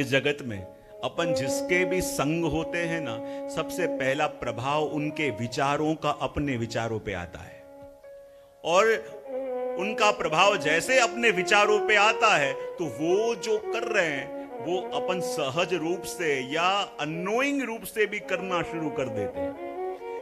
इस जगत में अपन जिसके भी संग होते हैं ना, सबसे पहला प्रभाव उनके विचारों का अपने विचारों पे आता है। और उनका प्रभाव जैसे अपने विचारों पे आता है तो वो जो कर रहे हैं वो अपन सहज रूप से या अननोइंग रूप से भी करना शुरू कर देते हैं।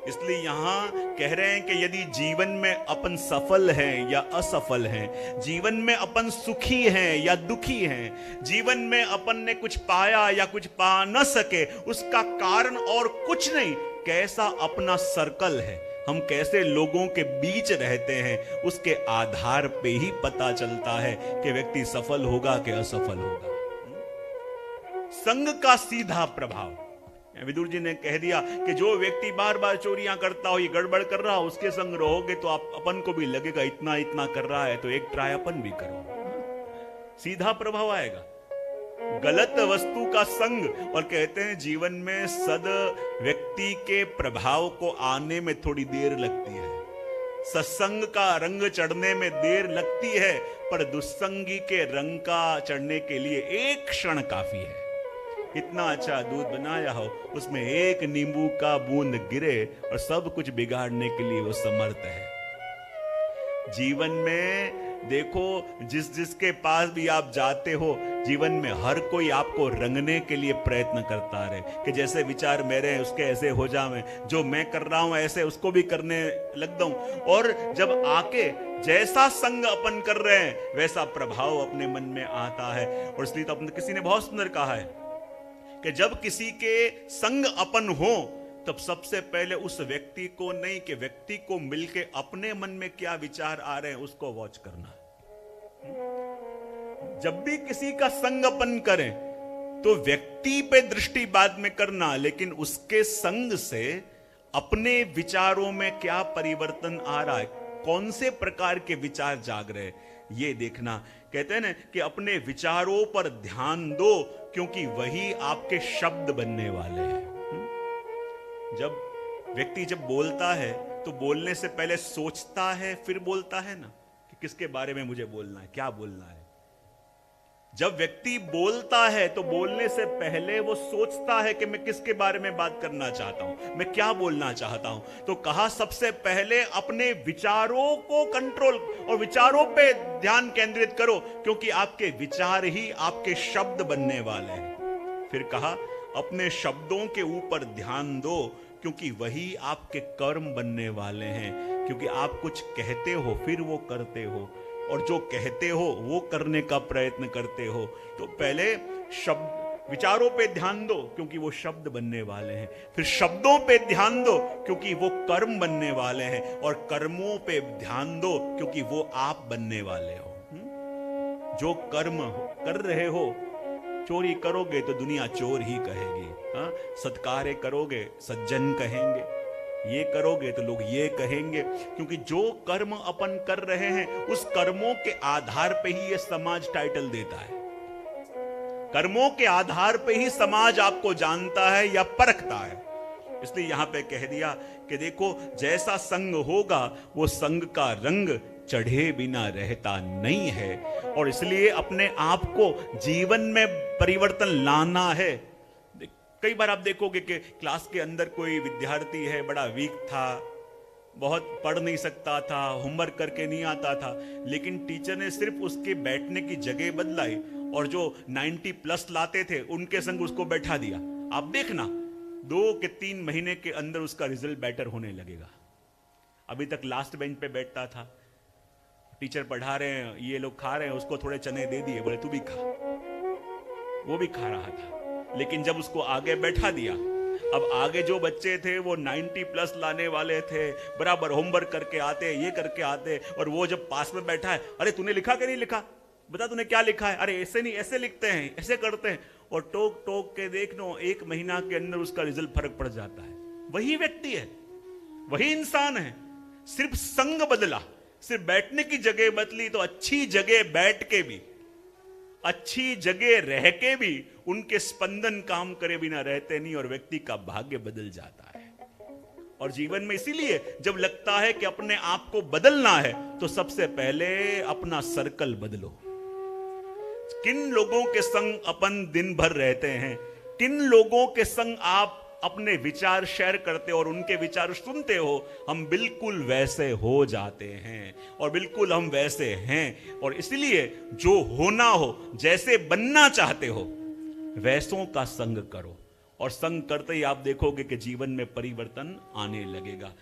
इसलिए यहां कह रहे हैं कि यदि जीवन में अपन सफल हैं या असफल हैं, जीवन में अपन सुखी हैं या दुखी हैं, जीवन में अपन ने कुछ पाया या कुछ पा न सके, उसका कारण और कुछ नहीं, कैसा अपना सर्कल है, हम कैसे लोगों के बीच रहते हैं, उसके आधार पे ही पता चलता है कि व्यक्ति सफल होगा कि असफल होगा। संग का सीधा प्रभाव, विदुर जी ने कह दिया कि जो व्यक्ति बार बार चोरियां करता हो, ये गड़बड़ कर रहा हो, उसके संग रहोगे तो आप अपन को भी लगेगा इतना इतना कर रहा है तो एक ट्राई अपन भी करो, सीधा प्रभाव आएगा। गलत वस्तु का संग, और कहते हैं जीवन में सद व्यक्ति के प्रभाव को आने में थोड़ी देर लगती है, सत्संग का रंग चढ़ने में देर लगती है, पर दुस्संगी के रंग का चढ़ने के लिए एक क्षण काफी है। इतना अच्छा दूध बनाया हो, उसमें एक नींबू का बूंद गिरे और सब कुछ बिगाड़ने के लिए वो समर्थ है। जीवन में देखो, जिस जिसके पास भी आप जाते हो, जीवन में हर कोई आपको रंगने के लिए प्रयत्न करता रहे कि जैसे विचार मेरे हैं उसके ऐसे हो जावे, जो मैं कर रहा हूं ऐसे उसको भी करने लग दूं। और जब आके जैसा संग अपन कर रहे हैं वैसा प्रभाव अपने मन में आता है। और इसलिए तो अपन किसी ने बहुत सुंदर कहा है कि जब किसी के संग अपन हो तब सबसे पहले उस व्यक्ति को नहीं, कि व्यक्ति को मिलके अपने मन में क्या विचार आ रहे हैं उसको वॉच करना। जब भी किसी का संग अपन करें तो व्यक्ति पे दृष्टि बाद में करना, लेकिन उसके संग से अपने विचारों में क्या परिवर्तन आ रहा है, कौन से प्रकार के विचार जाग रहे हैं, ये देखना। कहते हैं ना कि अपने विचारों पर ध्यान दो, क्योंकि वही आपके शब्द बनने वाले हैं। जब व्यक्ति जब बोलता है तो बोलने से पहले सोचता है फिर बोलता है ना, कि किसके बारे में मुझे बोलना है, क्या बोलना है। जब व्यक्ति बोलता है तो बोलने से पहले वो सोचता है कि मैं किसके बारे में बात करना चाहता हूं, मैं क्या बोलना चाहता हूं। तो कहा सबसे पहले अपने विचारों को कंट्रोल और विचारों पे ध्यान केंद्रित करो, क्योंकि आपके विचार ही आपके शब्द बनने वाले हैं। फिर कहा अपने शब्दों के ऊपर ध्यान दो, क्योंकि वही आपके कर्म बनने वाले हैं। क्योंकि आप कुछ कहते हो फिर वो करते हो, और जो कहते हो वो करने का प्रयत्न करते हो। तो पहले शब्द विचारों पे ध्यान दो, क्योंकि वो शब्द बनने वाले हैं। फिर शब्दों पे ध्यान दो, क्योंकि वो कर्म बनने वाले हैं। और कर्मों पे ध्यान दो, क्योंकि वो आप बनने वाले हो। जो कर्म कर रहे हो, चोरी करोगे तो दुनिया चोर ही कहेगी, सत्कार्य करोगे सज्जन कहेंगे, ये करोगे तो लोग ये कहेंगे। क्योंकि जो कर्म अपन कर रहे हैं उस कर्मों के आधार पे ही ये समाज टाइटल देता है, कर्मों के आधार पे ही समाज आपको जानता है या परखता है। इसलिए यहां पे कह दिया कि देखो जैसा संग होगा वो संग का रंग चढ़े बिना रहता नहीं है। और इसलिए अपने आप को जीवन में परिवर्तन लाना है। कई बार आप देखोगे कि क्लास के अंदर कोई विद्यार्थी है, बड़ा वीक था, बहुत पढ़ नहीं सकता था, होमवर्क करके नहीं आता था, लेकिन टीचर ने सिर्फ उसके बैठने की जगह बदलाई और जो 90+ लाते थे उनके संग उसको बैठा दिया। आप देखना 2 के 3 महीने के अंदर उसका रिजल्ट बेटर होने लगेगा। अभी तक लास्ट बेंच पे बैठता था, टीचर पढ़ा रहे हैं, ये लोग खा रहे हैं, उसको थोड़े चने दे दिए, बोले तू भी खा, वो भी खा रहा था। लेकिन जब उसको आगे बैठा दिया, अब आगे जो बच्चे थे वो 90+ लाने वाले थे, बराबर होमवर्क करके आते, ये करके आते, और वो जब पास में बैठा है, अरे तूने लिखा कि नहीं लिखा, बता तूने क्या लिखा है, अरे ऐसे नहीं ऐसे लिखते हैं, ऐसे करते हैं, और टोक टोक के देख लो 1 महीना के अंदर उसका रिजल्ट फर्क पड़ जाता है। वही व्यक्ति है, वही इंसान है, सिर्फ संग बदला, सिर्फ बैठने की जगह बदली। तो अच्छी जगह बैठ के भी, अच्छी जगह रह के भी उनके स्पंदन काम करे बिना रहते नहीं, और व्यक्ति का भाग्य बदल जाता है। और जीवन में इसीलिए जब लगता है कि अपने आप को बदलना है तो सबसे पहले अपना सर्कल बदलो। किन लोगों के संग अपन दिन भर रहते हैं, किन लोगों के संग आप अपने विचार शेयर करते हो और उनके विचार सुनते हो, हम बिल्कुल वैसे हो जाते हैं और बिल्कुल हम वैसे हैं। और इसलिए जो होना हो, जैसे बनना चाहते हो, वैसों का संग करो और संग करते ही आप देखोगे कि जीवन में परिवर्तन आने लगेगा।